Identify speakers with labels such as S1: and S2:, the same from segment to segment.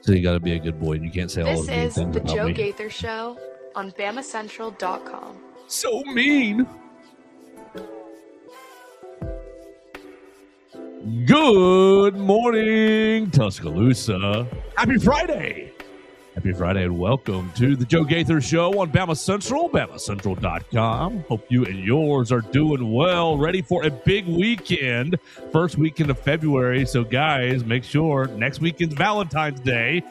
S1: So you got to be a good boy. You can't say all
S2: This
S1: those mean
S2: is
S1: things
S2: the
S1: about
S2: Joe
S1: me.
S2: Gaither Show on BamaCentral.com.
S1: So mean. Good morning, Tuscaloosa. Happy Friday. Happy Friday and welcome to the Joe Gaither Show on Bama Central, BamaCentral.com. Hope you and yours are doing well, ready for a big weekend, first weekend of February. So guys, make sure next weekend's Valentine's Day.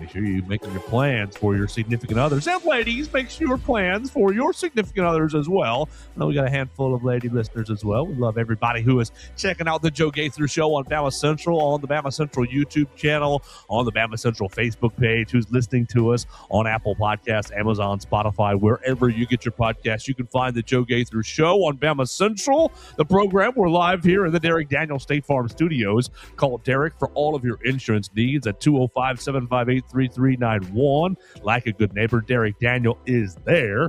S1: Make sure you're making your plans for your significant others. And ladies, make sure your plans for your significant others as well. I know we got a handful of lady listeners as well. We love everybody who is checking out the Joe Gaither Show on Bama Central, on the Bama Central YouTube channel, on the Bama Central Facebook page, who's listening to us on Apple Podcasts, Amazon, Spotify, wherever you get your podcasts. You can find the Joe Gaither Show on Bama Central. The program, we're live here in the Derek Daniel State Farm Studios. Call Derek for all of your insurance needs at 205-758-3391. Like a good neighbor, Derek Daniel is there.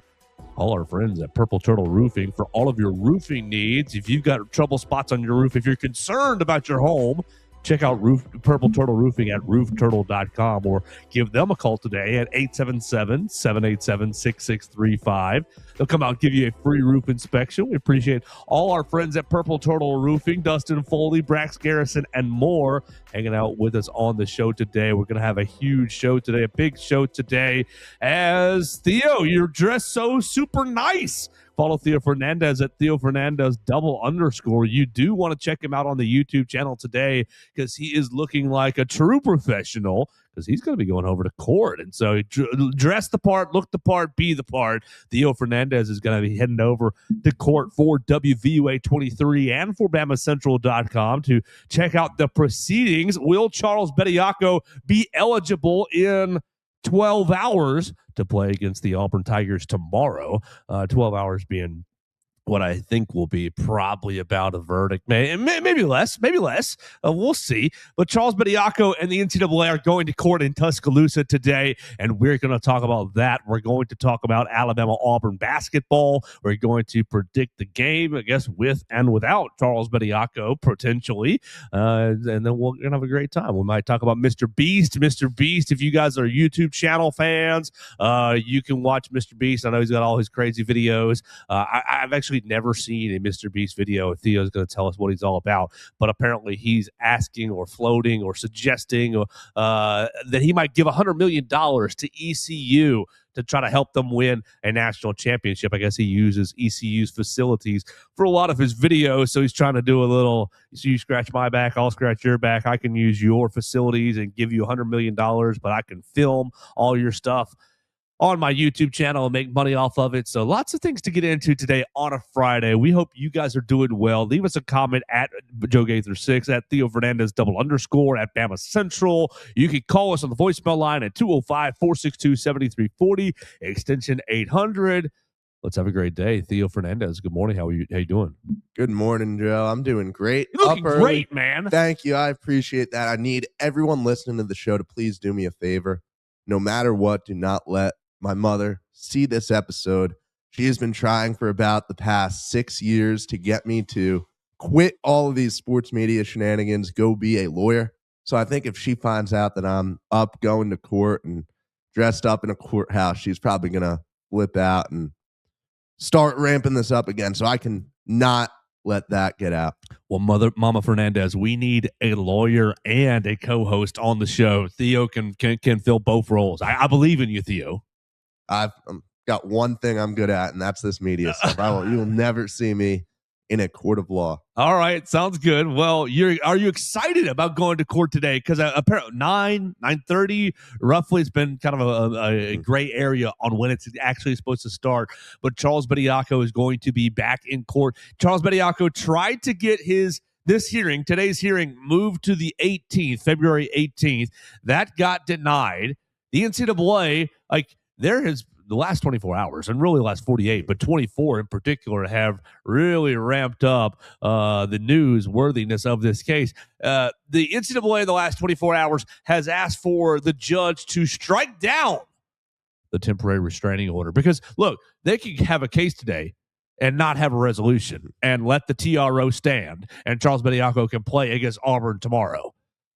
S1: All our friends at Purple Turtle Roofing for all of your roofing needs. If you've got trouble spots on your roof, if you're concerned about your home, check out Purple Turtle Roofing at roofturtle.com or give them a call today at 877-787-6635. They'll come out and give you a free roof inspection. We appreciate all our friends at Purple Turtle Roofing, Dustin Foley, Brax Garrison, and more hanging out with us on the show today. We're going to have a huge show today, a big show today. As Theo, you're dressed so super nice. Follow Theo Fernandez at Theo Fernandez _. You do want to check him out on the YouTube channel today because he is looking like a true professional because he's going to be going over to court. And so dress the part, look the part, be the part. Theo Fernandez is going to be heading over to court for WVUA 23 and for BamaCentral.com to check out the proceedings. Will Charles Bediako be eligible in 12 hours to play against the Auburn Tigers tomorrow? 12 hours being what I think will be probably about a verdict. Maybe less. We'll see. But Charles Bediako and the NCAA are going to court in Tuscaloosa today, and we're going to talk about that. We're going to talk about Alabama-Auburn basketball. We're going to predict the game, I guess, with and without Charles Bediako, potentially. And then we're going to have a great time. We might talk about Mr. Beast. Mr. Beast, if you guys are YouTube channel fans, you can watch Mr. Beast. I know he's got all his crazy videos. I've actually never seen a Mr. Beast video. Theo's going to tell us what he's all about, but apparently he's asking or floating or suggesting that he might give $100 million to ECU to try to help them win a national championship. I guess he uses ECU's facilities for a lot of his videos, so he's trying to do a little, so you scratch my back, I'll scratch your back. I can use your facilities and give you $100 million, but I can film all your stuff on my YouTube channel and make money off of it. So lots of things to get into today on a Friday. We hope you guys are doing well. Leave us a comment at Joe Gaither 6, at Theo Fernandez _, at Bama Central. You can call us on the voicemail line at 205-462-7340, extension 800. Let's have a great day. Theo Fernandez, good morning. How you doing?
S3: Good morning, Joe. I'm doing great.
S1: You're looking great, man.
S3: Thank you. I appreciate that. I need everyone listening to the show to please do me a favor. No matter what, do not let my mother see this episode. She has been trying for about the past 6 years to get me to quit all of these sports media shenanigans, go be a lawyer. So I think if she finds out that I'm up going to court and dressed up in a courthouse, she's probably going to flip out and start ramping this up again. So I can not let that get out.
S1: Well, Mama Fernandez, we need a lawyer and a co-host on the show. Theo can fill both roles. I believe in you, Theo.
S3: I've got one thing I'm good at, and that's this media stuff. You'll never see me in a court of law.
S1: All right, sounds good. Well, are you excited about going to court today? Because apparently 9:30, roughly, it's been kind of a gray area on when it's actually supposed to start. But Charles Bediako is going to be back in court. Charles Bediako tried to get today's hearing, moved to the 18th, February 18th. That got denied. The NCAA, the last 24 hours, and really the last 48, but 24 in particular, have really ramped up the newsworthiness of this case. The NCAA in the last 24 hours has asked for the judge to strike down the temporary restraining order. Because, look, they could have a case today and not have a resolution and let the TRO stand, and Charles Bediako can play against Auburn tomorrow.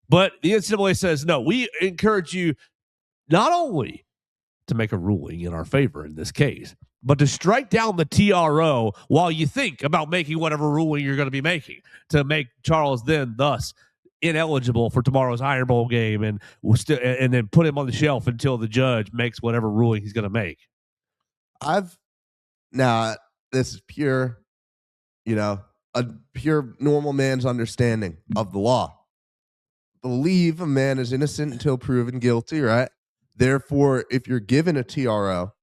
S1: But the NCAA says, no, we encourage you not only to make a ruling in our favor in this case, but to strike down the TRO while you think about making whatever ruling you're going to be making to make Charles then thus ineligible for tomorrow's Iron Bowl game and then put him on the shelf until the judge makes whatever ruling he's going to make.
S3: This is pure, a pure normal man's understanding of the law. Believe a man is innocent until proven guilty, right? Therefore, if you're given a TRO,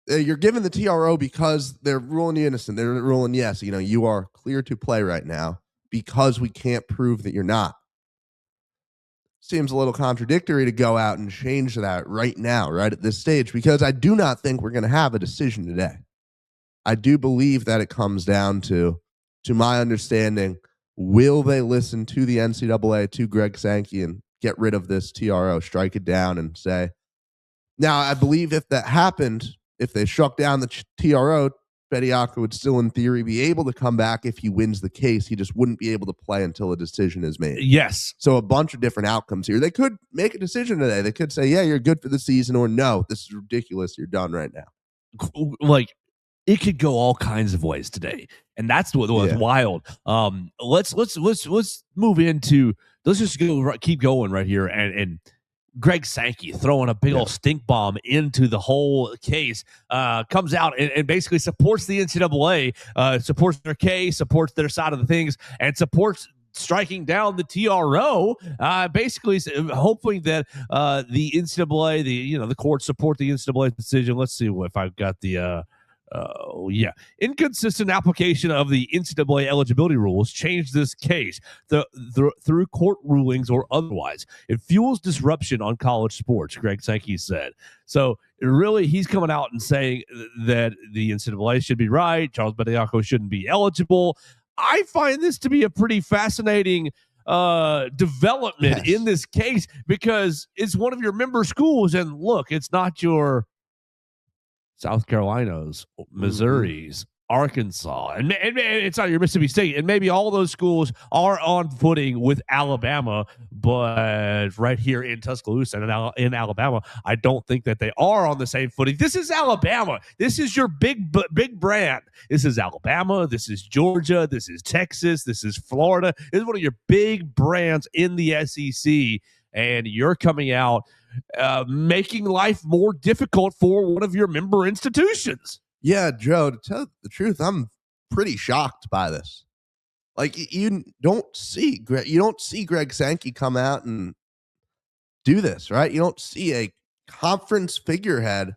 S3: you're given the TRO because they're ruling you innocent. They're ruling yes, you are clear to play right now because we can't prove that you're not. Seems a little contradictory to go out and change that right now, right at this stage, because I do not think we're going to have a decision today. I do believe that it comes down to my understanding, will they listen to the NCAA, to Greg Sankey, and get rid of this TRO, strike it down and say. Now, I believe if that happened, if they struck down the TRO, Bediako would still, in theory, be able to come back if he wins the case. He just wouldn't be able to play until a decision is made.
S1: Yes.
S3: So a bunch of different outcomes here. They could make a decision today. They could say, yeah, you're good for the season, or no, this is ridiculous. You're done right now.
S1: Like, it could go all kinds of ways today, and that's what was wild. Let's move into. Let's just keep going right here, and Greg Sankey throwing a big old stink bomb into the whole case, comes out and basically supports the NCAA, supports their case, supports their side of the things, and supports striking down the TRO, basically hoping that the NCAA, the courts support the NCAA decision. Let's see if I've got the. Inconsistent application of the NCAA eligibility rules changed this case through court rulings or otherwise. It fuels disruption on college sports, Greg Sankey said. So really, he's coming out and saying that the NCAA should be right. Charles Bediako shouldn't be eligible. I find this to be a pretty fascinating development in this case because it's one of your member schools. And look, it's not your South Carolina's, Missouri's, Arkansas, and it's not your Mississippi State, and maybe all those schools are on footing with Alabama, but right here in Tuscaloosa and in Alabama, I don't think that they are on the same footing. This is Alabama. This is your big brand. This is Alabama. This is Georgia. This is Texas. This is Florida. This is one of your big brands in the SEC, and you're coming out making life more difficult for one of your member institutions.
S3: Yeah, Joe, to tell the truth, I'm pretty shocked by this. Like, you don't see Greg Sankey come out and do this, right? You don't see a conference figurehead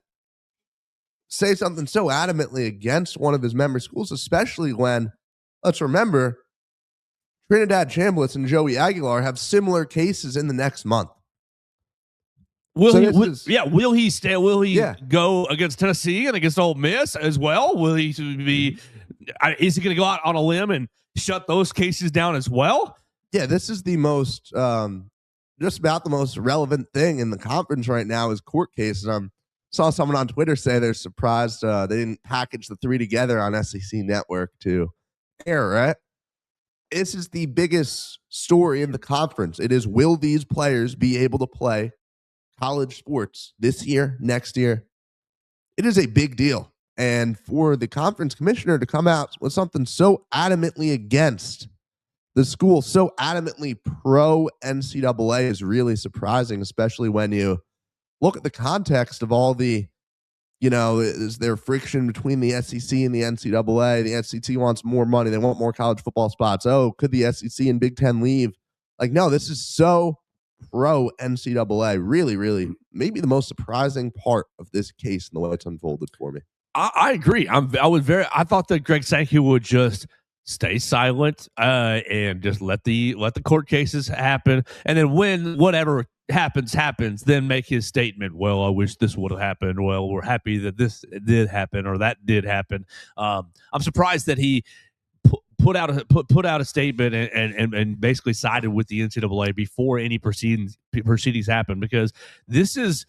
S3: say something so adamantly against one of his member schools, especially when, let's remember, Trinidad Chambliss and Joey Aguilar have similar cases in the next month.
S1: Will he stay? Will he go against Tennessee and against Ole Miss as well? Will he be? Is he going to go out on a limb and shut those cases down as well?
S3: Yeah, this is the most, just about the most relevant thing in the conference right now is court cases. Saw someone on Twitter say they're surprised they didn't package the three together on SEC Network to air. Right? This is the biggest story in the conference. It is, will these players be able to play college sports this year, next year? It is a big deal. And for the conference commissioner to come out with something so adamantly against the school, so adamantly pro NCAA, is really surprising, especially when you look at the context of all the, is there friction between the SEC and the NCAA? The SEC wants more money. They want more college football spots. Oh, could the SEC and Big Ten leave? Like, no, this is so pro NCAA. Really, really, maybe the most surprising part of this case and the way it's unfolded for me.
S1: I agree. I thought that Greg Sankey would just stay silent and just let the court cases happen, and then when whatever happens, then make his statement. Well, I wish this would have happened. Well, we're happy that this did happen or that did happen. I'm surprised that he put out a statement and basically sided with the NCAA before any proceedings happened, because this is,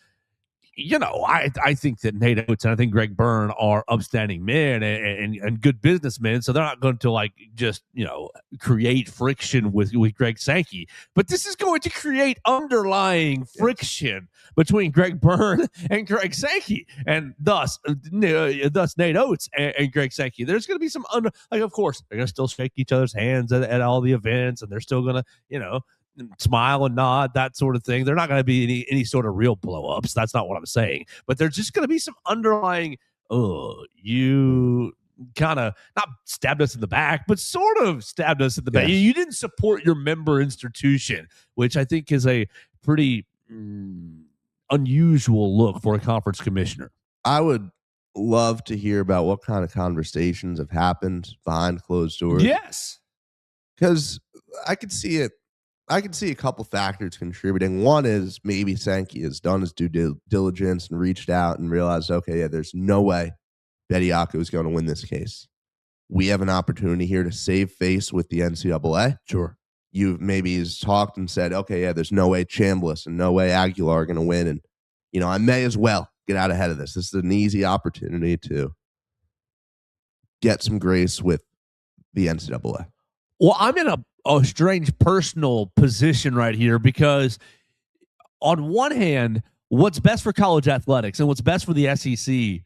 S1: I think that Nate Oates and I think Greg Byrne are upstanding men and good businessmen, so they're not going to just create friction with Greg Sankey. But this is going to create underlying friction between Greg Byrne and Greg Sankey, and thus Nate Oates and Greg Sankey. There's going to be some of course they're going to still shake each other's hands at all the events, and they're still going to smile and nod, that sort of thing. They're not going to be any sort of real blow-ups. That's not what I'm saying. But there's just going to be some underlying, you kind of not stabbed us in the back, but sort of stabbed us in the back. You didn't support your member institution, which I think is a pretty unusual look for a conference commissioner.
S3: I would love to hear about what kind of conversations have happened behind closed doors.
S1: Yes.
S3: Because I could see it. I can see a couple factors contributing. One is maybe Sankey has done his due diligence and reached out and realized, okay, there's no way Bediako is going to win this case. We have an opportunity here to save face with the NCAA.
S1: Sure.
S3: You maybe has talked and said, okay, there's no way Chambliss and no way Aguilar are going to win. And, I may as well get out ahead of this. This is an easy opportunity to get some grace with the NCAA.
S1: Well, I'm in a strange personal position right here because on one hand, what's best for college athletics and what's best for the SEC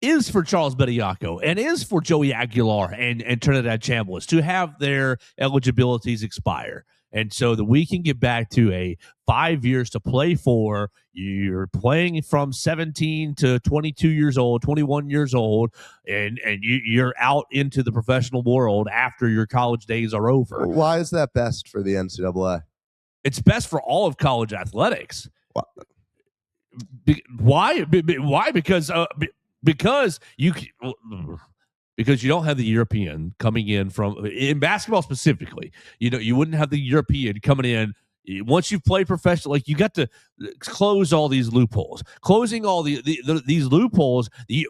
S1: is for Charles Bediako and is for Joey Aguilar and Trinidad Chambliss to have their eligibilities expire. And so that we can get back to a 5 years to play for. You're playing from 17 to 22 years old, 21 years old, and you're out into the professional world after your college days are over.
S3: Why is that best for the NCAA?
S1: It's best for all of college athletics. Why? Because you don't have the European coming in basketball specifically. You wouldn't have the European coming in. Once you've played professional, you got to close all these loopholes. Closing all these loopholes, the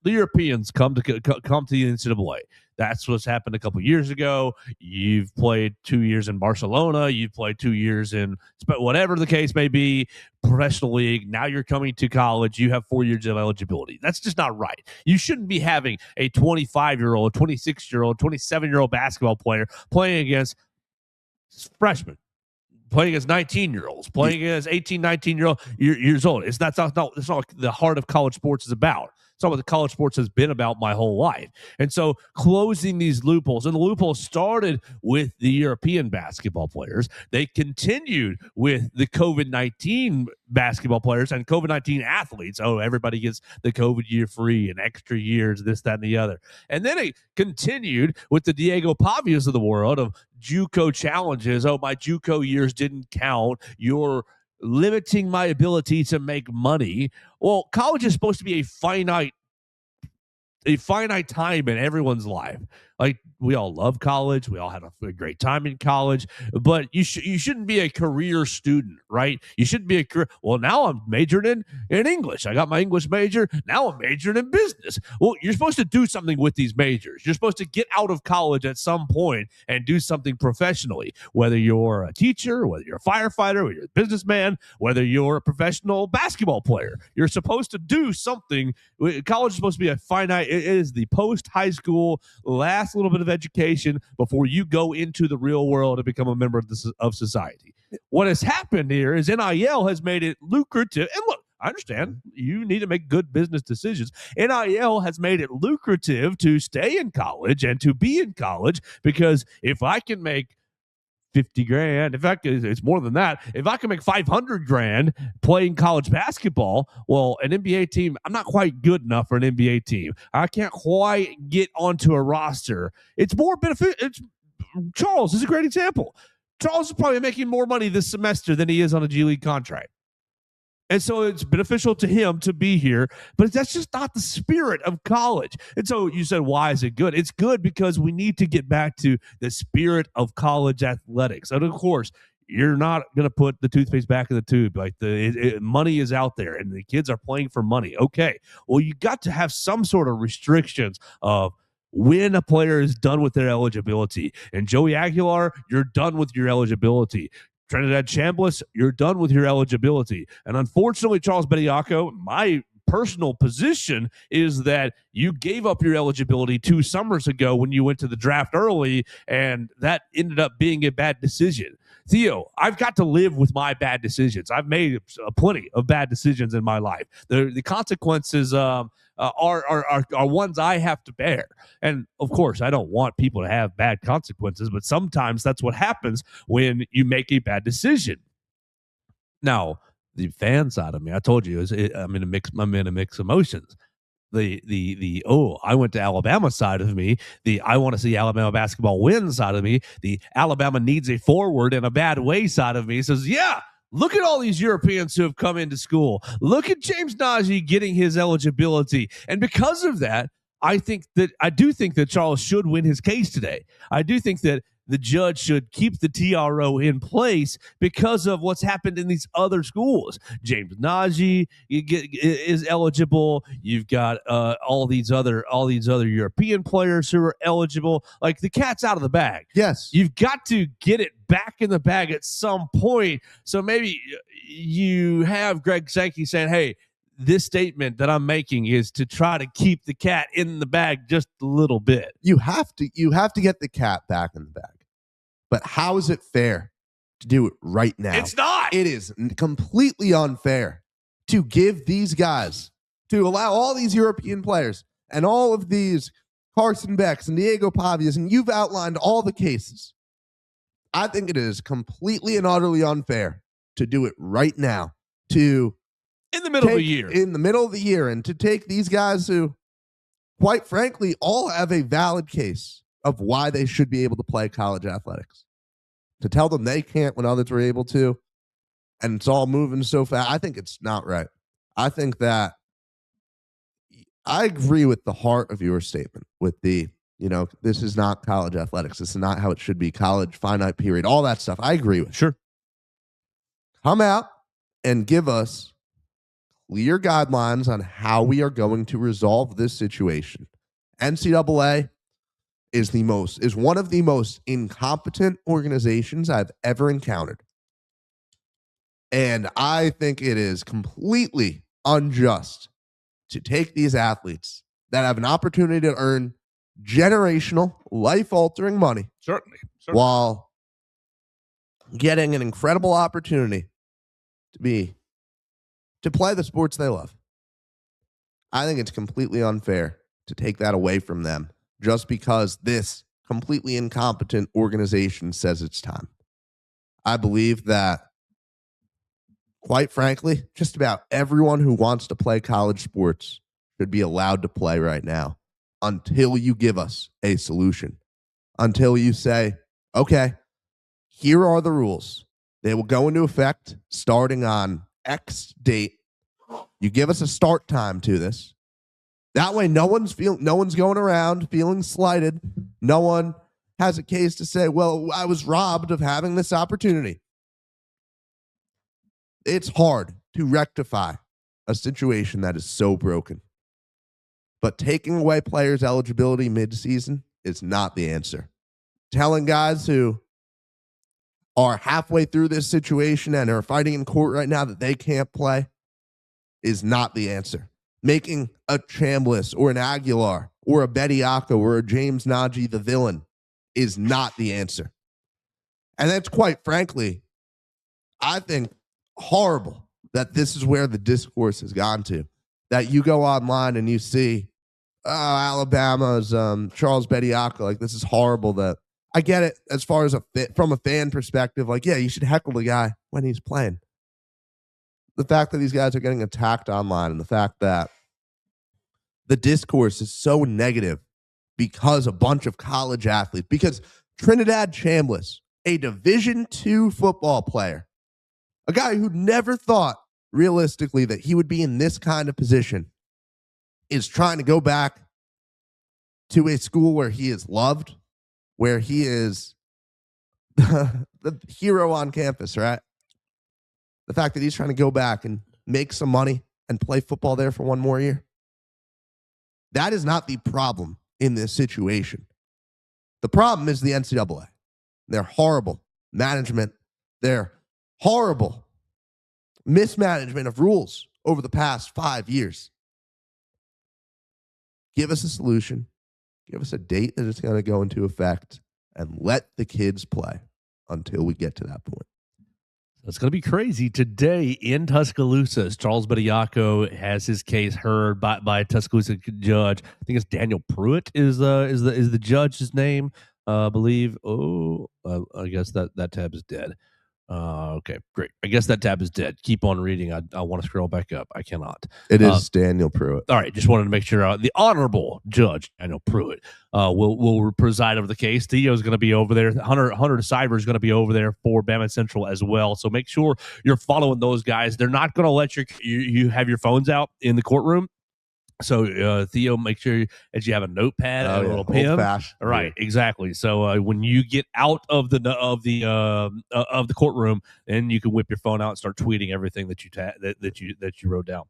S1: Europeans come to the NCAA. That's what's happened a couple years ago. You've played 2 years in Barcelona. You've played 2 years in whatever the case may be, professional league. Now you're coming to college. You have 4 years of eligibility. That's just not right. You shouldn't be having a 25-year-old, 26-year-old, 27-year-old basketball player playing against freshmen, playing against 19-year-olds, playing against 18, 19-years old. That's not what the heart of college sports is about. It's not what the college sports has been about my whole life. And so closing these loopholes, and the loopholes started with the European basketball players. They continued with the COVID-19 basketball players and COVID-19 athletes. Oh, everybody gets the COVID year free and extra years, this, that, and the other. And then it continued with the Diego Pavias of the world of JUCO challenges. Oh, my JUCO years didn't count. You're limiting my ability to make money. Well, college is supposed to be a finite time in everyone's life. We all love college. We all had a great time in college, but you shouldn't be a career student, right? You shouldn't be a career. Well, now I'm majoring in English. I got my English major. Now I'm majoring in business. Well, you're supposed to do something with these majors. You're supposed to get out of college at some point and do something professionally, whether you're a teacher, whether you're a firefighter, whether you're a businessman, whether you're a professional basketball player. You're supposed to do something. College is supposed to be a finite. It is the post-high school last little bit of education before you go into the real world and become a member of society. What has happened here is NIL has made it lucrative. And look, I understand you need to make good business decisions. NIL has made it lucrative to stay in college and to be in college, because if I can make 50 grand, in fact, it's more than that. If I can make 500 grand playing college basketball, well, an NBA team, I'm not quite good enough for an NBA team. I can't quite get onto a roster. It's more beneficial. Charles is a great example. Charles is probably making more money this semester than he is on a G League contract. And so it's beneficial to him to be here, but that's just not the spirit of college. And so you said, why is it good? It's good because we need to get back to the spirit of college athletics. And of course, you're not going to put the toothpaste back in the tube. Money is out there and the kids are playing for money. Okay. Well, you got to have some sort of restrictions of when a player is done with their eligibility. And Joey Aguilar, you're done with your eligibility. Trinidad Chambliss, you're done with your eligibility. And unfortunately, Charles Bediako, my personal position is that you gave up your eligibility 2 summers ago when you went to the draft early, and that ended up being a bad decision. Theo, I've got to live with my bad decisions. I've made plenty of bad decisions in my life. The consequences are ones I have to bear. And of course, I don't want people to have bad consequences, but sometimes that's what happens when you make a bad decision. Now, the fan side of me, I told you, I'm in a mix emotions. The I went to Alabama side of me, the I want to see Alabama basketball win side of me, the Alabama needs a forward in a bad way side of me says, yeah, look at all these Europeans who have come into school. Look at James Najee getting his eligibility. And because of that, I do think that Charles should win his case today. I do think that the judge should keep the TRO in place because of what's happened in these other schools. James Najee is eligible. You've got all these other European players who are eligible. Like, the cat's out of the bag.
S3: Yes.
S1: You've got to get it back in the bag at some point. So maybe you have Greg Sankey saying, hey, this statement that I'm making is to try to keep the cat in the bag just a little bit.
S3: You have to get the cat back in the bag. But how is it fair to do it right now?
S1: It's not.
S3: It is completely unfair to give these guys, to allow all these European players and all of these Carson Becks and Diego Pavias, and you've outlined all the cases. I think it is completely and utterly unfair to do it right now, in the middle of the year, and to take these guys who, quite frankly, all have a valid case of why they should be able to play college athletics. To tell them they can't when others were able to, and it's all moving so fast, I think it's not right. I think that I agree with the heart of your statement with this is not college athletics. This is not how it should be. College, finite period, all that stuff. I agree with.
S1: Sure.
S3: Come out and give us clear guidelines on how we are going to resolve this situation. NCAA is one of the most incompetent organizations I've ever encountered. And I think it is completely unjust to take these athletes that have an opportunity to earn generational, life-altering money,
S1: certainly,
S3: while getting an incredible opportunity to play the sports they love. I think it's completely unfair to take that away from them just because this completely incompetent organization says it's time. I believe that, quite frankly, just about everyone who wants to play college sports should be allowed to play right now until you give us a solution. Until you say, okay, here are the rules. They will go into effect starting on X date. You give us a start time to this. That way, no one's going around feeling slighted. No one has a case to say, well, I was robbed of having this opportunity. It's hard to rectify a situation that is so broken. But taking away players' eligibility mid-season is not the answer. Telling guys who are halfway through this situation and are fighting in court right now that they can't play is not the answer. Making a Chambliss or an Aguilar or a Bediako or a James Najee the villain is not the answer. And that's, quite frankly, I think, horrible that this is where the discourse has gone to. That you go online and you see, Alabama's Charles Bediako, like, this is horrible. That I get it as far as from a fan perspective, like, yeah, you should heckle the guy when he's playing. The fact that these guys are getting attacked online and the fact that the discourse is so negative because a bunch of college athletes, because Trinidad Chambliss, a Division II football player, a guy who never thought realistically that he would be in this kind of position, is trying to go back to a school where he is loved, where he is the hero on campus, right? The fact that he's trying to go back and make some money and play football there for one more year. That is not the problem in this situation. The problem is the NCAA. They're horrible management. Their horrible mismanagement of rules over the past 5 years. Give us a solution. Give us a date that it's going to go into effect, and let the kids play until we get to that point.
S1: It's going to be crazy today in Tuscaloosa. As Charles Bediako has his case heard by a Tuscaloosa judge. I think it's Daniel Pruitt is the judge's name. I believe. I guess that tab is dead. Okay, great. I guess that tab is dead. Keep on reading. I want to scroll back up. I cannot.
S3: It is Daniel Pruitt.
S1: All right, just wanted to make sure the Honorable Judge Daniel Pruitt will preside over the case. Theo's going to be over there. Hunter DeCyber is going to be over there for Bama Central as well. So make sure you're following those guys. They're not going to let you have your phones out in the courtroom. So Theo, make sure that you have a notepad and a little pen. Right, exactly. So when you get out of the courtroom, then you can whip your phone out and start tweeting everything that you wrote down,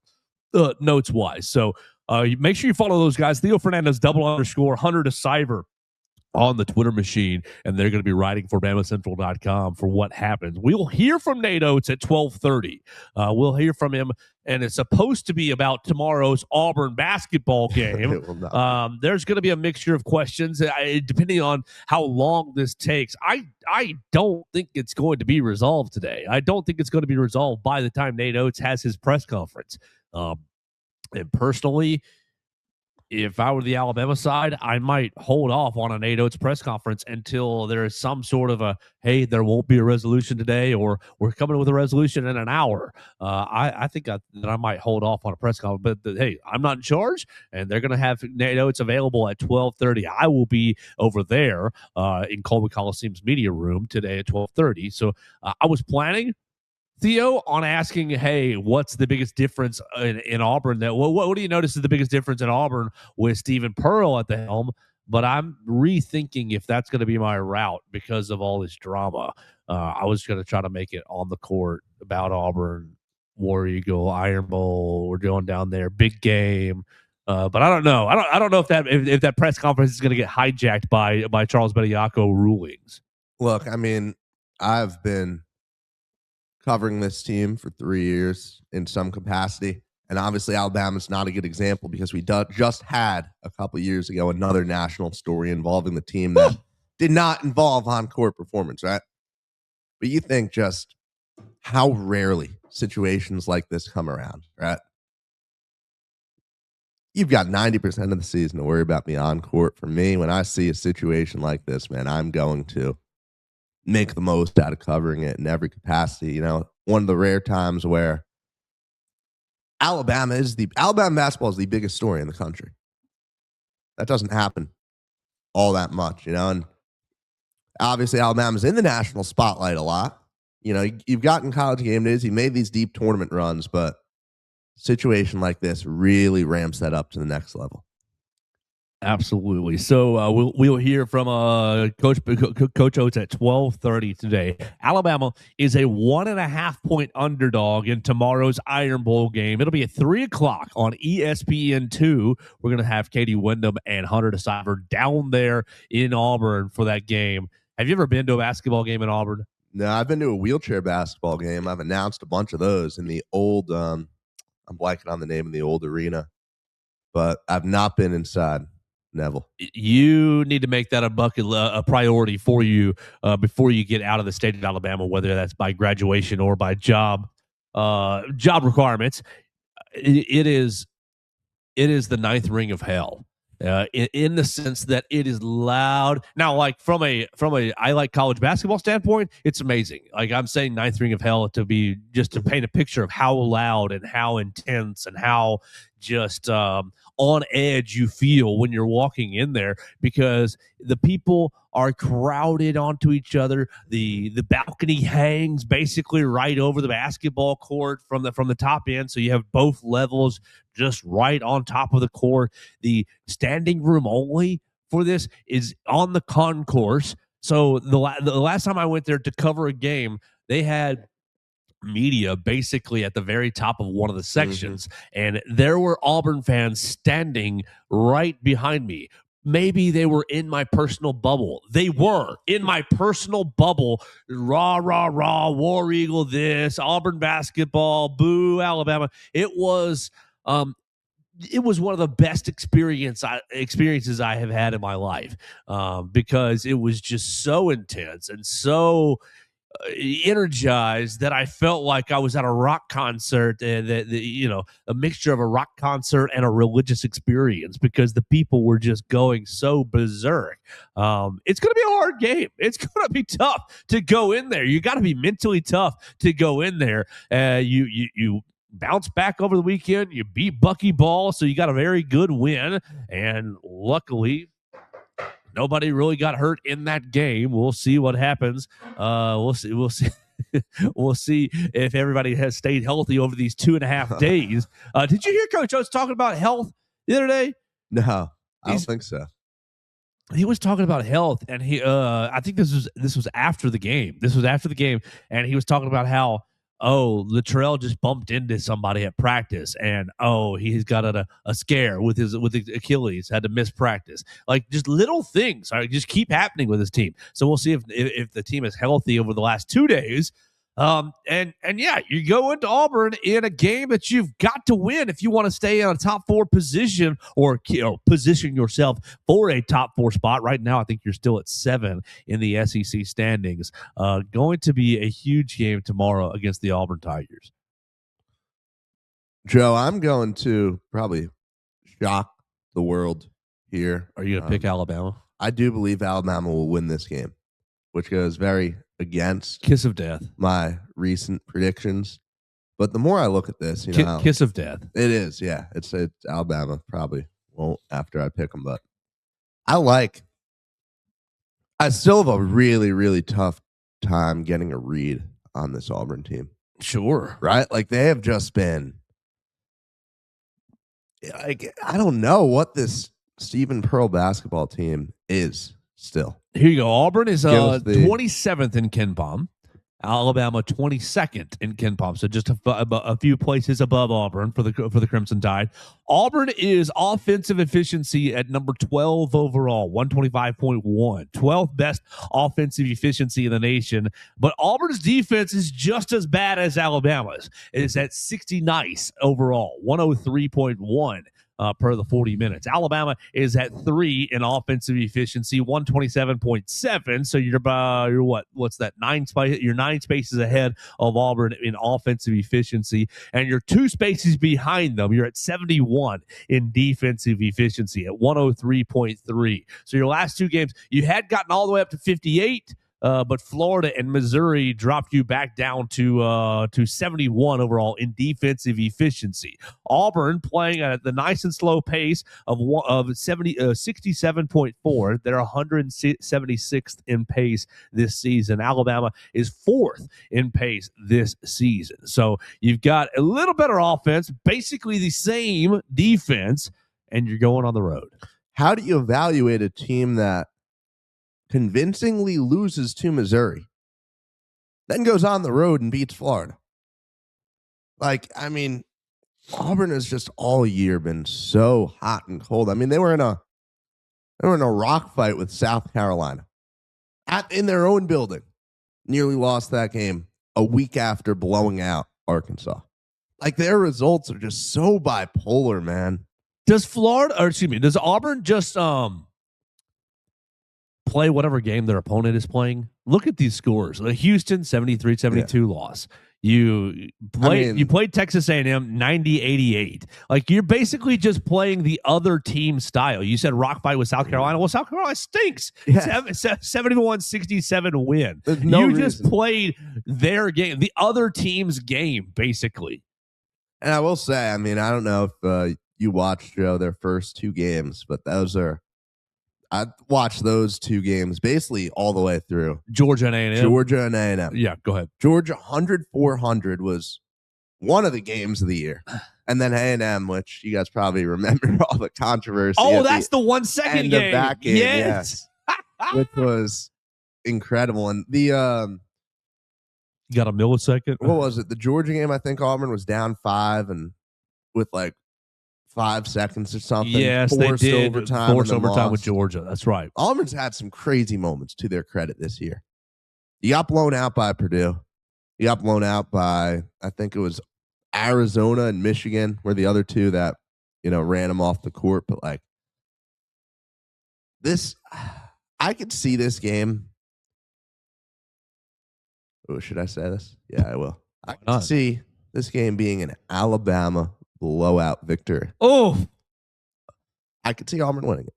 S1: notes wise. So make sure you follow those guys. Theo Fernandez _, Hunter DeCyber on the Twitter machine, and they're going to be writing for BamaCentral.com for what happens. We'll hear from Nate Oates at 12:30. We'll hear from him, and it's supposed to be about tomorrow's Auburn basketball game. There's going to be a mixture of questions depending on how long this takes. I don't think it's going to be resolved today. I don't think it's going to be resolved by the time Nate Oates has his press conference. And personally, if I were the Alabama side, I might hold off on a Nate Oates press conference until there is some sort of hey, there won't be a resolution today, or we're coming with a resolution in an hour. I think that I might hold off on a press conference. But hey, I'm not in charge, and they're going to have Nate Oates available at 12:30. I will be over there in Colby Coliseum's media room today at 12:30. So I was planning, Theo, on asking, hey, what's the biggest difference in Auburn? What do you notice is the biggest difference in Auburn with Stephen Pearl at the helm? But I'm rethinking if that's going to be my route because of all this drama. I was going to try to make it on the court about Auburn, War Eagle, Iron Bowl. We're going down there, big game. But I don't know. I don't know if that press conference is going to get hijacked by Charles Bediako rulings.
S3: Look, I mean, I've been covering this team for 3 years in some capacity. And obviously Alabama's not a good example because we just had a couple of years ago another national story involving the team that did not involve on-court performance, right? But you think just how rarely situations like this come around, right? You've got 90% of the season to worry about the on-court. For me, when I see a situation like this, man, I'm going to make the most out of covering it in every capacity. You know, one of the rare times where Alabama basketball is the biggest story in the country. That doesn't happen all that much, you know, and obviously Alabama's in the national spotlight a lot. You know, you've gotten College Game Days, you made these deep tournament runs, but a situation like this really ramps that up to the next level.
S1: Absolutely. So we'll hear from Coach Oates at 12:30 today. Alabama is a 1.5-point underdog in tomorrow's Iron Bowl game. It'll be at 3:00 on ESPN2. We're going to have Katie Wyndham and Hunter DeCyber down there in Auburn for that game. Have you ever been to a basketball game in Auburn?
S3: No, I've been to a wheelchair basketball game. I've announced a bunch of those in the old, I'm blanking on the name of the old arena, but I've not been inside. Neville,
S1: you need to make that a priority for you before you get out of the state of Alabama, whether that's by graduation or by job requirements. It is the ninth ring of hell. In the sense that it is loud. Now, like from a I like college basketball standpoint, it's amazing. Like I'm saying ninth ring of hell to paint a picture of how loud and how intense and how just on edge you feel when you're walking in there, because the people are crowded onto each other. The balcony hangs basically right over the basketball court from the top end, so you have both levels just right on top of the court. The standing room only for this is on the concourse. So the last time I went there to cover a game, they had media basically at the very top of one of the sections, and there were Auburn fans standing right behind me, maybe they were in my personal bubble. They were in my personal bubble. Rah, rah, rah, War Eagle this, Auburn basketball, boo, Alabama. It was one of the best experiences I have had in my life, because it was just so intense and so energized that I felt like I was at a rock concert, and a mixture of a rock concert and a religious experience, because the people were just going so berserk. It's going to be a hard game. It's going to be tough to go in there. You got to be mentally tough to go in there. You bounce back over the weekend. You beat Bucky Ball, so you got a very good win, and luckily nobody really got hurt in that game. We'll see what happens. We'll see. We'll see if everybody has stayed healthy over these 2.5 days. Did you hear Coach Oates talking about health the other day?
S3: No, I don't think so.
S1: He was talking about health, and I think this was after the game. This was after the game, and he was talking about how, Latrell just bumped into somebody at practice, and he's got a scare with his Achilles, had to miss practice. Like, just little things just keep happening with his team. So we'll see if the team is healthy over the last 2 days. And yeah, you go into Auburn in a game that you've got to win if you want to stay in a top 4 position, or position yourself for a top 4 spot. Right now, I think you're still at 7 in the SEC standings. Going to be a huge game tomorrow against the Auburn Tigers.
S3: Joe, I'm going to probably shock the world here.
S1: Are you going to pick Alabama?
S3: I do believe Alabama will win this game, which goes very against
S1: kiss of death
S3: my recent predictions. But the more I look at this,
S1: kiss of death.
S3: It is, yeah. It's Alabama probably won't after I pick them, but I still have a really, really tough time getting a read on this Auburn team.
S1: Sure.
S3: Right? Like, they have just been, like, I don't know what this Stephen Pearl basketball team is still.
S1: Here you go. Auburn is 27th in KenPom. Alabama 22nd in KenPom, so just a few places above Auburn for the Crimson Tide. Auburn is offensive efficiency at number 12 overall, 125.1, 12th best offensive efficiency in the nation. But Auburn's defense is just as bad as Alabama's. It is at 69th overall, 103.1. Per the 40 minutes. Alabama is at 3 in offensive efficiency, 127.7. So you're what's that? 9 spaces ahead of Auburn in offensive efficiency, and you're 2 spaces behind them. You're at 71 in defensive efficiency at 103.3. So your last 2 games, you had gotten all the way up to 58. But Florida and Missouri dropped you back down to 71 overall in defensive efficiency. Auburn playing at the nice and slow pace of 67.4. They're 176th in pace this season. Alabama is 4th in pace this season. So you've got a little better offense, basically the same defense, and you're going on the road.
S3: How do you evaluate a team that convincingly loses to Missouri, then goes on the road and beats Florida? Like, I mean, Auburn has just all year been so hot and cold. I mean, they were in a rock fight with South Carolina in their own building. Nearly lost that game a week after blowing out Arkansas. Like, their results are just so bipolar, man.
S1: Does Auburn just play whatever game their opponent is playing? Look at these scores. Houston 73-72 loss. You played Texas A&M 90-88. Like, you're basically just playing the other team style. You said rock fight with South Carolina. Well, South Carolina stinks. Yeah. 71-67 win. You just played their game, the other team's game, basically.
S3: And I will say, I mean, I don't know if you watched, Joe, their first 2 games, but I watched those 2 games basically all the way through.
S1: Georgia and A&M. Yeah, go ahead.
S3: Georgia 100-400 was one of the games of the year. And then A&M, which you guys probably remember all the controversy.
S1: Oh, that's the 1 second game.
S3: That game. Yes. Which was incredible. And the
S1: you got a millisecond?
S3: What was it? The Georgia game, I think Auburn was down 5 and with like 5 seconds or something.
S1: Yes, they did. Force overtime with
S3: lost.
S1: Georgia. That's right.
S3: Auburn's had some crazy moments to their credit this year. You got blown out by Purdue. You got blown out by, I think it was Arizona and Michigan were the other two that, ran them off the court. But like this, I could see this game. Oh, should I say this? Yeah, I will. I can see this game being an Alabama blowout victory.
S1: Oh,
S3: I could see Auburn winning it.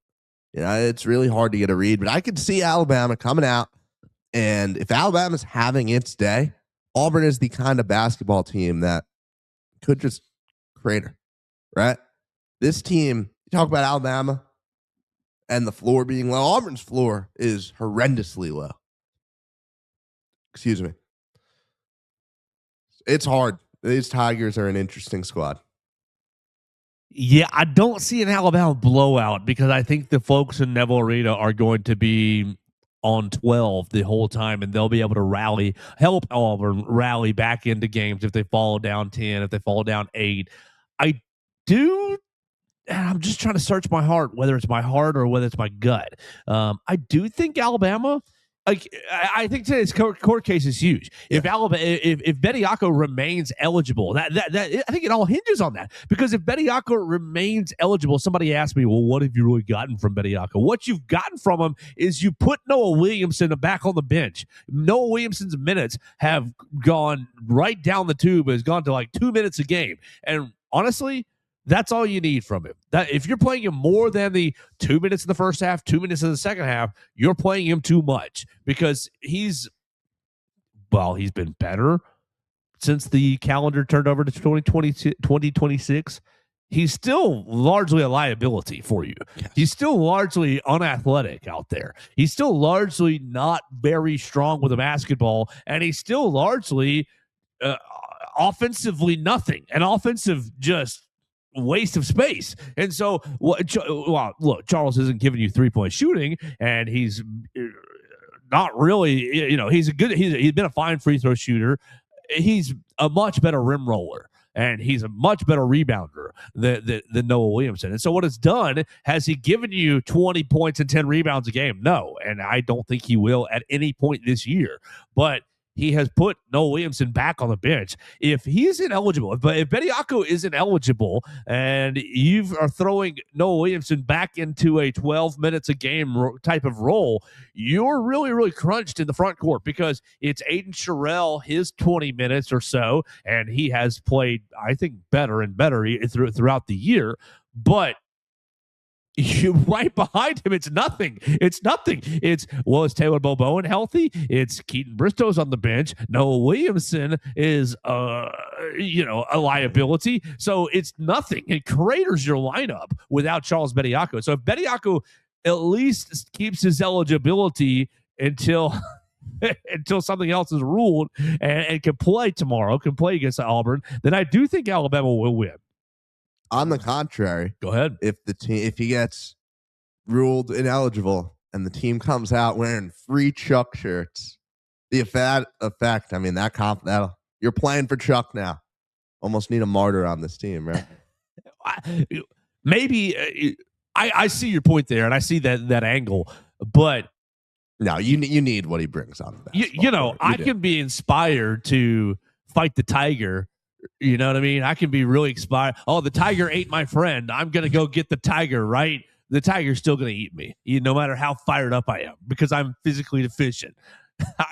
S3: It's really hard to get a read, but I could see Alabama coming out. And if Alabama's having its day, Auburn is the kind of basketball team that could just crater, right? This team, you talk about Alabama and the floor being low. Auburn's floor is horrendously low. Excuse me. It's hard. These Tigers are an interesting squad.
S1: Yeah, I don't see an Alabama blowout because I think the folks in Neville Arena are going to be on 12 the whole time, and they'll be able to help Auburn rally back into games if they fall down 10, if they fall down 8. I'm just trying to search my heart, whether it's my heart or whether it's my gut. I do think Alabama, I think today's court case is huge. Yeah. If Bediako remains eligible, that I think it all hinges on that. Because if Bediako remains eligible, somebody asked me, well, what have you really gotten from Bediako? What you've gotten from him is you put Noah Williamson back on the bench. Noah Williamson's minutes have gone right down the tube. Has gone to like 2 minutes a game, and honestly, that's all you need from him. That if you're playing him more than the 2 minutes in the first half, 2 minutes in the second half, you're playing him too much because he's been better since the calendar turned over to 2026. He's still largely a liability for you. Yes. He's still largely unathletic out there. He's still largely not very strong with a basketball, and he's still largely offensively nothing. An offensive just waste of space. And so, look, Charles isn't giving you 3-point shooting, and he's not really, he's been a fine free throw shooter. He's a much better rim roller, and he's a much better rebounder than Noah Williamson. And so what it's done, has he given you 20 points and 10 rebounds a game? No, and I don't think he will at any point this year. But he has put Noah Williamson back on the bench. If he's ineligible, if Bediako isn't eligible and you are throwing Noah Williamson back into a 12 minutes a game type of role, you're really, really crunched in the front court because it's Aiden Sherrill, his 20 minutes or so, and he has played, I think, better and better throughout the year. But right behind him, it's nothing. It's is Taylor Boboan healthy? It's Keaton Bristow's on the bench. Noah Williamson is a liability. So it's nothing. It craters your lineup without Charles Bediako. So if Bediako at least keeps his eligibility until something else is ruled and can play tomorrow, can play against Auburn, then I do think Alabama will win.
S3: On the contrary,
S1: go ahead.
S3: If he gets ruled ineligible and the team comes out wearing free Chuck shirts, the effect. I mean, that'll you're playing for Chuck now. Almost need a martyr on this team, right?
S1: Maybe I see your point there, and I see that angle, but
S3: no, you need what he brings on the basketball.
S1: I can be inspired to fight the tiger. You know what I mean? I can be really inspired. Oh, the tiger ate my friend. I'm going to go get the tiger, right? The tiger's still going to eat me, no matter how fired up I am, because I'm physically deficient.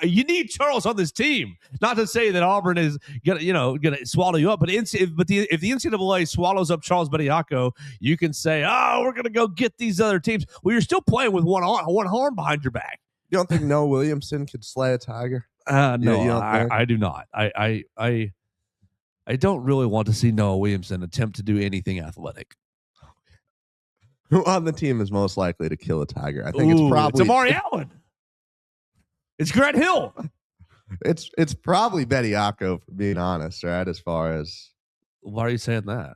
S1: You need Charles on this team. Not to say that Auburn is going to swallow you up, but if the NCAA swallows up Charles Bediako, you can say, oh, we're going to go get these other teams. Well, you're still playing with one arm behind your back.
S3: You don't think Noah Williamson could slay a tiger?
S1: No, I do not. I don't really want to see Noah Williamson attempt to do anything athletic.
S3: Who on the team is most likely to kill a tiger? I think it's probably
S1: Amari Allen. It's Grant Hill.
S3: It's probably Bediako, for being honest, right? As far as
S1: why are you saying that?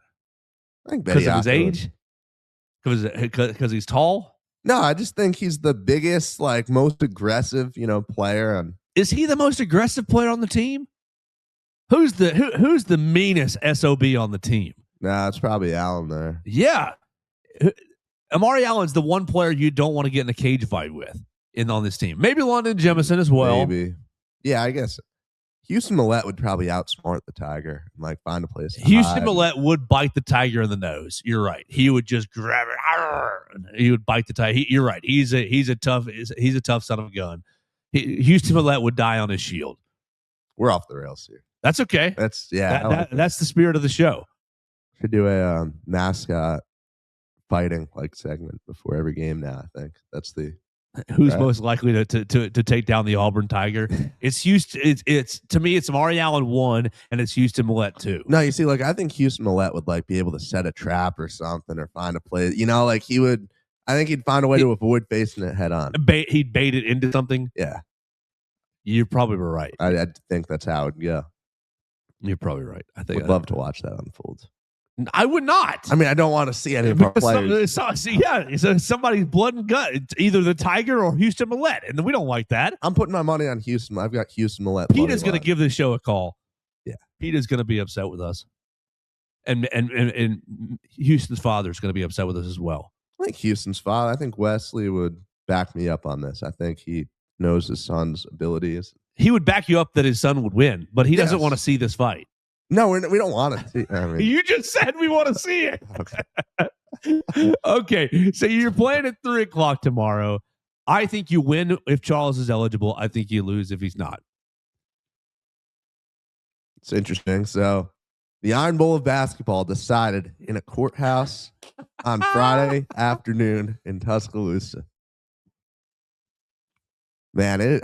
S3: I think
S1: because of his age, because he's tall.
S3: No, I just think he's the biggest, most aggressive, player. And
S1: is he the most aggressive player on the team? Who's the meanest SOB on the team?
S3: Nah, it's probably Allen there.
S1: Yeah. Amari Allen's the one player you don't want to get in a cage fight with on this team. Maybe London Jemison as well.
S3: Maybe. Yeah, I guess Houston Millette would probably outsmart the Tiger and like find a place.
S1: Houston Millette would bite the Tiger in the nose. You're right. He would just grab it. He would bite the Tiger. You're right. He's a tough son of a gun. Houston Millette would die on his shield.
S3: We're off the rails here.
S1: That's okay.
S3: That's
S1: that's the spirit of the show.
S3: Should do a mascot fighting like segment before every game now. I think that's the
S1: who's most likely to take down the Auburn Tiger. It's Houston. It's to me, it's Amari Allen 1, and it's Houston Millette 2.
S3: No, you see, like I think Houston Millette would like be able to set a trap or something or find a play. You know, like he would. I think he'd find a way to avoid facing it head on.
S1: He'd bait it into something.
S3: Yeah,
S1: you probably were right.
S3: I think that's how it would go.
S1: You're probably right. I think
S3: I'd love to watch that unfold.
S1: I would not.
S3: I mean, I don't want to see any of our players.
S1: So somebody's blood and gut. It's either the Tiger or Houston Millette, and we don't like that.
S3: I'm putting my money on Houston. I've got Houston Millette.
S1: Pete is going to give this show a call.
S3: Yeah,
S1: Pete is going to be upset with us, and Houston's father is going to be upset with us as well.
S3: I think Houston's father. I think Wesley would back me up on this. I think he knows his son's abilities.
S1: He would back you up that his son would win, but he doesn't want to see this fight.
S3: No, we don't want to see. I mean,
S1: you just said we want to see it.
S3: Okay.
S1: Okay, so you're playing at 3:00 tomorrow. I think you win if Charles is eligible. I think you lose if he's not.
S3: It's interesting. So the Iron Bowl of basketball decided in a courthouse on Friday afternoon in Tuscaloosa. Man,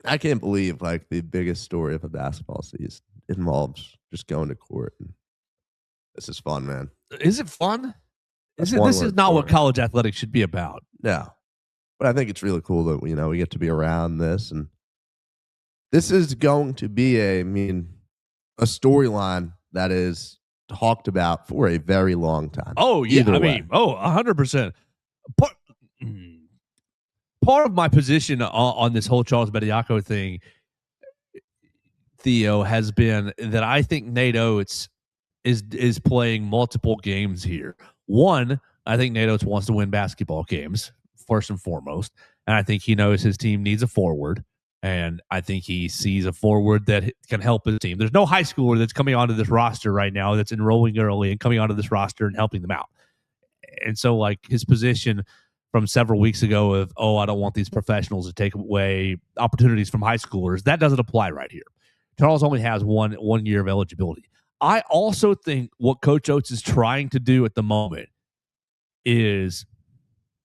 S3: I can't believe like the biggest story of a basketball season involves just going to court. And this is fun, man.
S1: Is it fun? This is not what college athletics should be about.
S3: No, but I think it's really cool that we get to be around this, and this is going to be a storyline that is talked about for a very long time.
S1: Oh yeah, 100%. Part of my position on this whole Charles Bediako thing, Theo, has been that I think Nate Oates is playing multiple games here. One, I think Nate Oates wants to win basketball games, first and foremost. And I think he knows his team needs a forward. And I think he sees a forward that can help his team. There's no high schooler that's coming onto this roster right now that's enrolling early and coming onto this roster and helping them out. And so, like, his position from several weeks ago of, I don't want these professionals to take away opportunities from high schoolers, that doesn't apply right here. Charles only has one year of eligibility. I also think what Coach Oates is trying to do at the moment is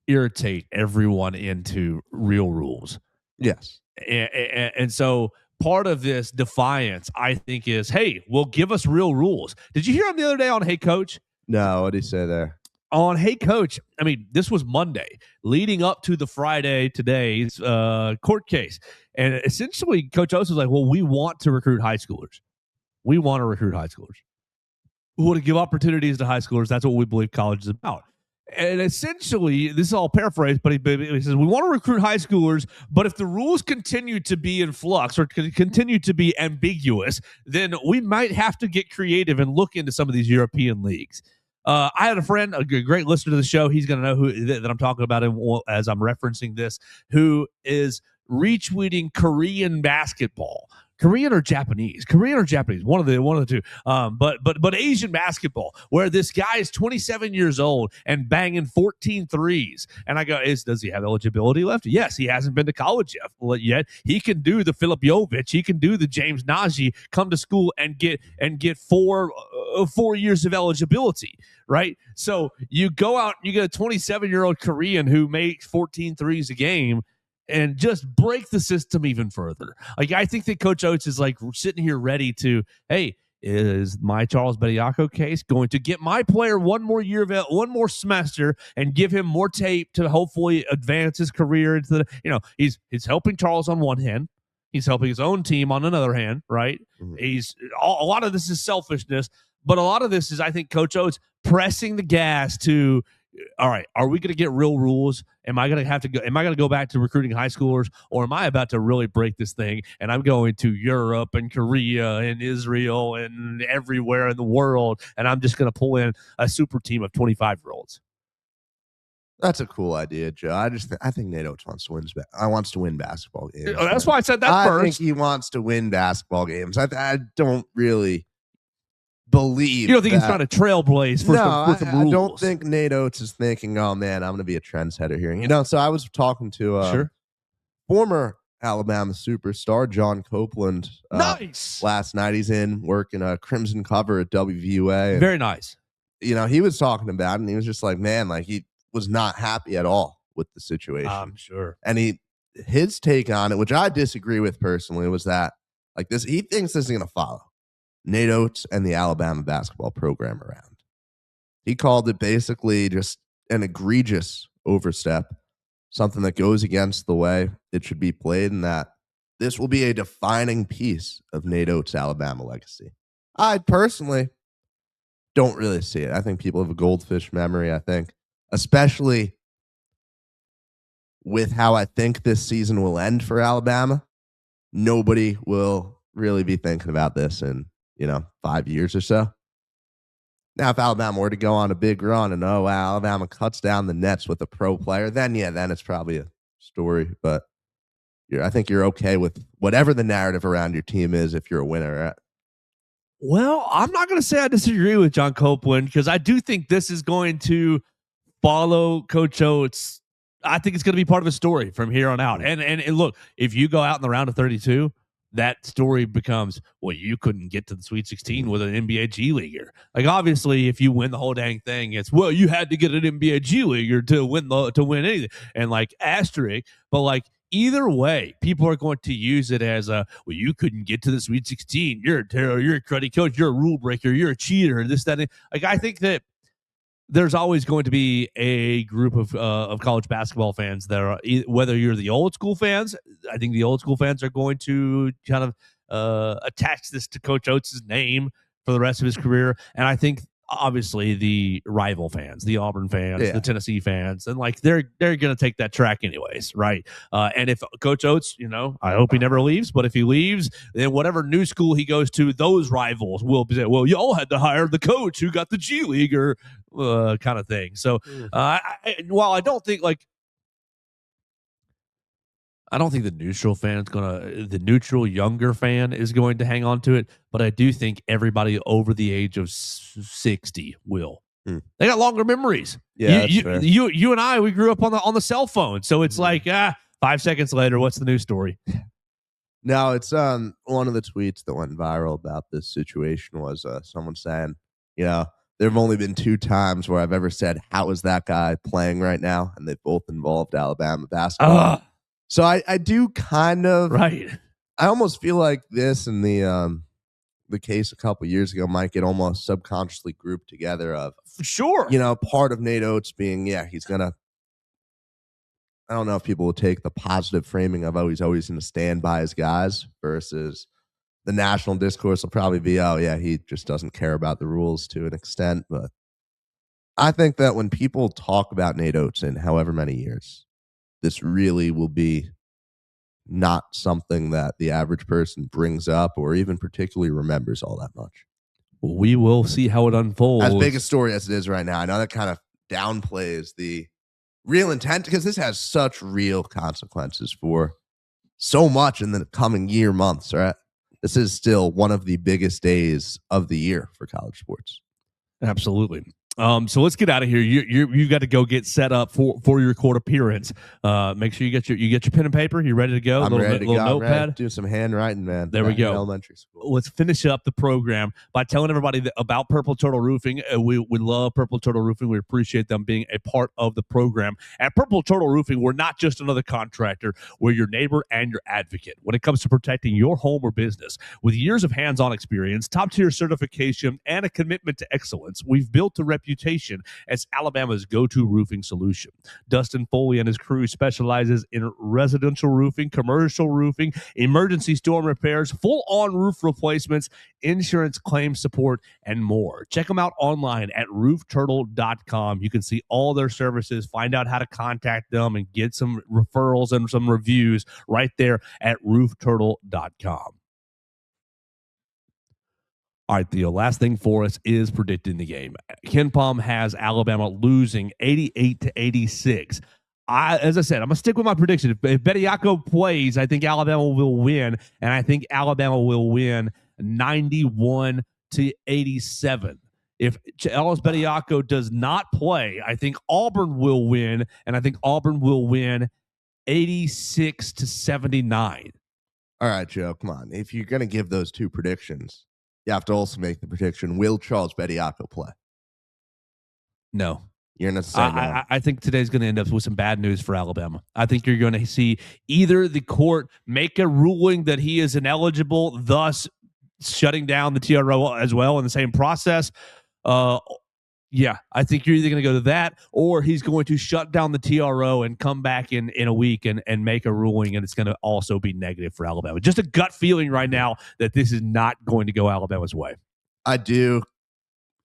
S1: irritate everyone into real rules.
S3: Yes.
S1: And so part of this defiance, I think, is, hey, well, give us real rules. Did you hear him the other day on Hey Coach?
S3: No, what did he say there?
S1: On Hey Coach, I mean, this was Monday, leading up to the Friday today's court case. And essentially, Coach Oates was like, well, we want to recruit high schoolers. We want to recruit high schoolers. We want to give opportunities to high schoolers. That's what we believe college is about. And essentially, this is all paraphrased, but he says, we want to recruit high schoolers, but if the rules continue to be in flux or continue to be ambiguous, then we might have to get creative and look into some of these European leagues. I had a friend, a great listener to the show. He's going to know who that I'm talking about him as I'm referencing this, who is retweeting Korean basketball. Korean or Japanese, one of the two. But Asian basketball, where this guy is 27 years old and banging 14 threes. And I go, does he have eligibility left? Yes, he hasn't been to college yet. He can do the Filip Jovic. He can do the James Najee. Come to school and get 4 years of eligibility. Right. So you go out, you get a 27-year-old Korean who makes 14 threes a game, and just break the system even further. Like, I think that Coach Oates is like sitting here ready to, hey, is my Charles Bediako case going to get my player one more one semester and give him more tape to hopefully advance his career into the, he's helping Charles on one hand. He's helping his own team on another hand, right? Mm-hmm. A lot of this is selfishness, but a lot of this is, I think, Coach Oates pressing the gas to all right, are we going to get real rules? Am I going to go back to recruiting high schoolers, or am I about to really break this thing and I'm going to Europe and Korea and Israel and everywhere in the world, and I'm just going to pull in a super team of 25-year-olds?
S3: That's a cool idea, Joe. I think Nate Oates wants to win basketball games.
S1: That's why I said that first.
S3: I think he wants to win basketball games. I don't really believe.
S1: You don't think he's trying to trailblaze for some rules?
S3: I don't think Nate Oates is thinking, oh man, I'm going to be a trendsetter here. So I was talking to former Alabama superstar John Copeland last night. He's in working a Crimson cover at WVUA.
S1: Very nice.
S3: He was talking about it, and he was just like, man, like he was not happy at all with the situation.
S1: I'm sure.
S3: And his take on it, which I disagree with personally, was that like this, he thinks this is going to follow Nate Oates and the Alabama basketball program around. He called it basically just an egregious overstep, something that goes against the way it should be played, and that this will be a defining piece of Nate Oates' Alabama legacy. I personally don't really see it. I think people have a goldfish memory, especially with how I think this season will end for Alabama. Nobody will really be thinking about this in 5 years or so. Now, if Alabama were to go on a big run and, oh, wow, Alabama cuts down the nets with a pro player, then it's probably a story. But I think you're okay with whatever the narrative around your team is if you're a winner. Right?
S1: Well, I'm not going to say I disagree with John Copeland, because I do think this is going to follow Coach Oates. I think it's going to be part of a story from here on out. And look, if you go out in the round of 32, that story becomes, well, you couldn't get to the Sweet 16 with an NBA G Leaguer. Like, obviously, if you win the whole dang thing, it's, well, you had to get an NBA G Leaguer to win anything. And like asterisk, but like either way, people are going to use it as well, you couldn't get to the Sweet 16. You're a terror. You're a cruddy coach. You're a rule breaker. You're a cheater. This, that. Like, I think that there's always going to be a group of college basketball fans that are, whether you're the old school fans, I think the old school fans are going to kind of attach this to Coach Oates' name for the rest of his career. And I think obviously the rival fans, the Auburn fans, the Tennessee fans, and like they're going to take that track anyways, right? And if Coach Oates, I hope he never leaves, but if he leaves, then whatever new school he goes to, those rivals will be, well, y'all had to hire the coach who got the G League or kind of thing. So while I don't think the neutral younger fan is going to hang on to it, but I do think everybody over the age of 60 will. They got longer memories.
S3: Yeah,
S1: you and I, we grew up on the cell phone, so it's like 5 seconds later, what's the news story?
S3: No, it's one of the tweets that went viral about this situation was someone saying, there have only been 2 times where I've ever said, how is that guy playing right now? And they both involved Alabama basketball. So I do kind of
S1: right.
S3: I almost feel like this and the case a couple years ago might get almost subconsciously grouped together of
S1: for sure.
S3: Part of Nate Oates being he's gonna. I don't know if people will take the positive framing of he's always going to stand by his guys versus the national discourse will probably be he just doesn't care about the rules to an extent. But I think that when people talk about Nate Oates in however many years, this really will be not something that the average person brings up or even particularly remembers all that much.
S1: We will see how it unfolds.
S3: As big a story as it is right now, I know that kind of downplays the real intent because this has such real consequences for so much in the coming months, right? This is still one of the biggest days of the year for college sports.
S1: Absolutely. So let's get out of here. You got to go get set up for your court appearance. Make sure you get your pen and paper. You ready to go?
S3: I'm ready to go.
S1: Notepad.
S3: Do some handwriting, man.
S1: There we go.
S3: Elementary school.
S1: Let's finish up the program by telling everybody about Purple Turtle Roofing. We love Purple Turtle Roofing. We appreciate them being a part of the program. At Purple Turtle Roofing, we're not just another contractor. We're your neighbor and your advocate when it comes to protecting your home or business. With years of hands-on experience, top-tier certification, and a commitment to excellence, we've built a reputation reputation as Alabama's go-to roofing solution. Dustin Foley and his crew specializes in residential roofing, commercial roofing, emergency storm repairs, full-on roof replacements, insurance claim support, and more. Check them out online at roofturtle.com. You can see all their services, find out how to contact them, and get some referrals and some reviews right there at roofturtle.com. All right, Theo, last thing for us is predicting the game. Ken Palm has Alabama losing 88-86. As I said, I'm going to stick with my prediction. If Bediako plays, I think Alabama will win, and I think Alabama will win 91-87. If Charles Bediako does not play, I think Auburn will win, and I think Auburn will win 86-79.
S3: All right, Joe, come on. If you're going to give those two predictions, you have to also make the prediction, will Charles Bediako play?
S1: No.
S3: You're going to say no.
S1: I think today's going to end up with some bad news for Alabama. I think you're going to see either the court make a ruling that he is ineligible, thus shutting down the TRO as well in the same process. Yeah, I think you're either going to go to that, or he's going to shut down the TRO and come back in a week and make a ruling, and it's going to also be negative for Alabama. Just a gut feeling right now that this is not going to go Alabama's way.
S3: I do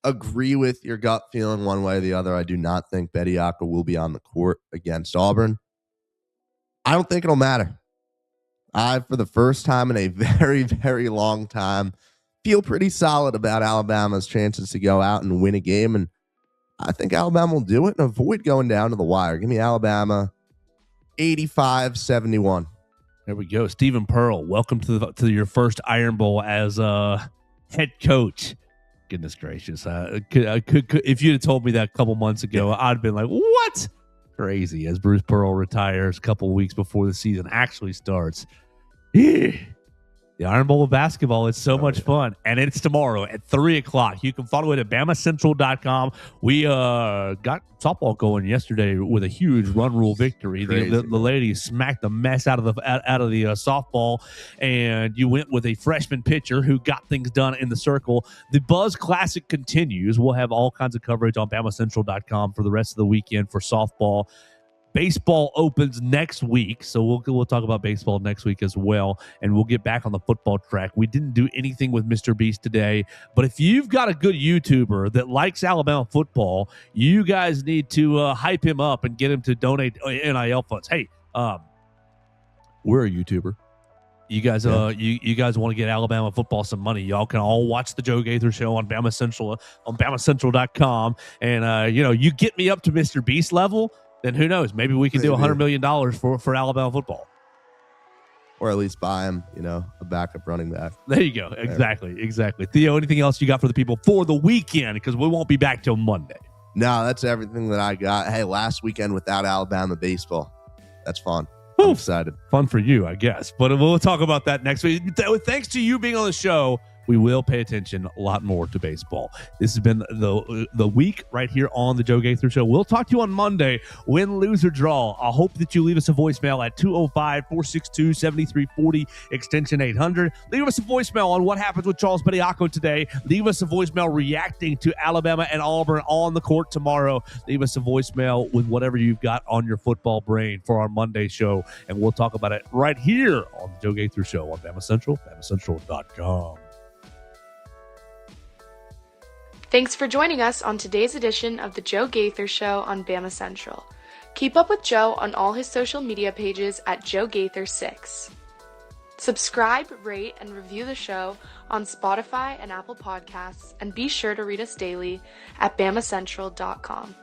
S3: agree with your gut feeling one way or the other. I do not think Bediako will be on the court against Auburn. I don't think it'll matter. I, for the first time in a very, very long time, feel pretty solid about Alabama's chances to go out and win a game, and I think Alabama will do it and avoid going down to the wire. Give me Alabama 85-71.
S1: There we go. Stephen Pearl, welcome to your first Iron Bowl as head coach. Goodness gracious. If you'd have told me that a couple months ago, I'd have been like, what? Crazy. As Bruce Pearl retires a couple of weeks before the season actually starts. The Iron Bowl of basketball is so much fun, and it's tomorrow at 3 o'clock. You can follow it at BamaCentral.com. We got softball going yesterday with a huge run rule victory. The ladies smacked the mess out of the softball, and you went with a freshman pitcher who got things done in the circle. The Buzz Classic continues. We'll have all kinds of coverage on BamaCentral.com for the rest of the weekend for softball. Baseball opens next week, so we'll talk about baseball next week as well, and we'll get back on the football track. We didn't do anything with Mr. Beast today, but if you've got a good YouTuber that likes Alabama football, you guys need to hype him up and get him to donate NIL funds. Hey, we're a YouTuber. You guys, you guys want to get Alabama football some money? Y'all can all watch the Joe Gaither Show on Bama Central on BamaCentral.com, and you get me up to Mr. Beast level. Then who knows? Maybe we can do $100 million for Alabama football.
S3: Or at least buy him, a backup running back.
S1: There you go. Exactly. Theo, anything else you got for the people for the weekend? Because we won't be back till Monday.
S3: No, that's everything that I got. Hey, last weekend without Alabama baseball. That's fun. I'm excited.
S1: Fun for you, I guess. But we'll talk about that next week. Thanks to you being on the show, we will pay attention a lot more to baseball. This has been the week right here on the Joe Gaither Show. We'll talk to you on Monday, win, lose, or draw. I hope that you leave us a voicemail at 205-462-7340, extension 800. Leave us a voicemail on what happens with Charles Bediako today. Leave us a voicemail reacting to Alabama and Auburn on the court tomorrow. Leave us a voicemail with whatever you've got on your football brain for our Monday show, and we'll talk about it right here on the Joe Gaither Show on Bama Central, BamaCentral.com.
S2: Thanks for joining us on today's edition of the Joe Gaither Show on Bama Central. Keep up with Joe on all his social media pages at Joe Gaither6. Subscribe, rate, and review the show on Spotify and Apple Podcasts, and be sure to read us daily at BamaCentral.com.